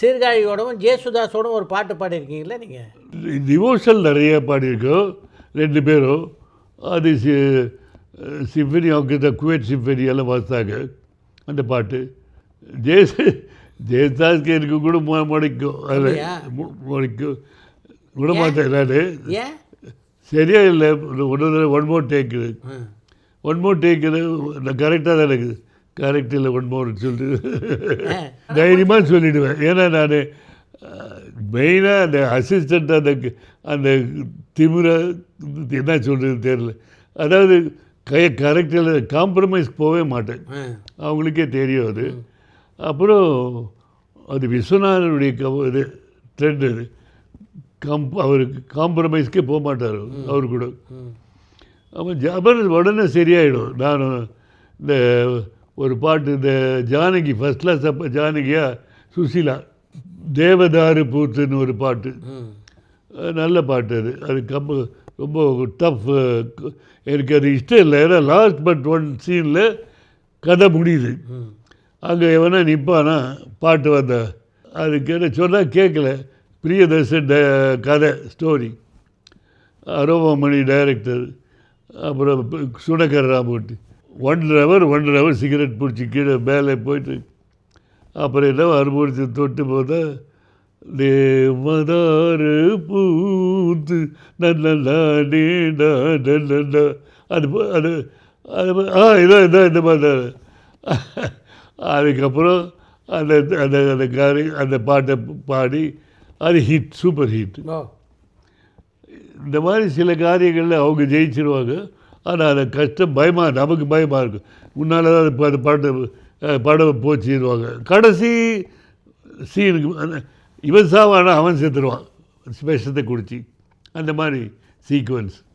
சீர்காழியோடவும் ஜேசுதாஸோடும் ஒரு பாட்டு பாடியிருக்கீங்களா நீங்கள்? டிவோஷனல் நிறைய பாடியிருக்கோம் 2 பேரும். அது சிம்பனி அவங்க குவைட் சிம்பனி எல்லாம் வாசித்தாங்க அந்த பாட்டு. ஜெயதாஸ்க்கு எனக்கு கூட முடைக்கும், அது முடைக்கும் விட மாட்டேன் நான். சரியா இல்லை, ஒன் மோர் டேக்கு நான் கரெக்டாக தான் இருக்குது. கரெக்ட் இல்லை, ஒன் மோர்னு சொல்லிட்டு தைரியமாக சொல்லிவிடுவேன். ஏன்னா நான் மெயினாக அந்த அசிஸ்டண்ட் அந்த திமிரை என்ன சொல்கிறது தெரியல. அதாவது கரெக்டில் காம்ப்ரமைஸ் போகவே மாட்டேன், அவங்களுக்கே தெரியும் அது. அப்புறம் அது விஸ்வநாதனுடைய இது ட்ரெண்ட். அது அவருக்கு காம்ப்ரமைஸ்க்கே போக மாட்டார் அவர் கூட. அப்புறம் உடனே சரியாயிடும். நான் இந்த ஒரு பாட்டு, இந்த ஜானகி ஃபஸ்ட் கிளாஸ் அப்போ ஜானகியா சுசீலா தேவதாரு பூத்துன்னு ஒரு பாட்டு, நல்ல பாட்டு. அது ரொம்ப டஃப். எனக்கு அது இஷ்டம் இல்லை. ஏன்னா லாஸ்ட் பட் ஒன் சீனில் கதை முடியுது. அங்கே எவனா நிற்பானா பாட்டு வந்த அதுக்கு என்ன சொன்னால் கேட்கல. பிரியதர்ஷன் கதை ஸ்டோரி, அரோமணி டைரக்டர், அப்புறம் சுடகர் ராமூர்த்தி. 1.5 hour சிகரெட் பிடிச்சி கீழே மேலே போயிட்டு அப்புறம் என்ன அறுபடிச்சு தொட்டு போதா தேவதாரு பூத்து நல்ல அது அது இதான் இந்த மாதிரி. அதுக்கப்புறம் அந்த அந்த அந்த பாட்டை பாடி அது ஹிட், சூப்பர் ஹிட். இந்த மாதிரி சில காரியங்களில் அவங்க ஜெயிச்சிருவாங்க. ஆனால் அந்த கஷ்டம் பயமாக, நமக்கு பயமாக இருக்கும். முன்னால் தான் அந்த பாட்டு படம் போச்சிடுவாங்க. கடைசி சீனுக்கு இவன் சாவானா அவன் செத்துருவான் விஷத்தை குடிச்சு. அந்த மாதிரி சீக்வன்ஸ்.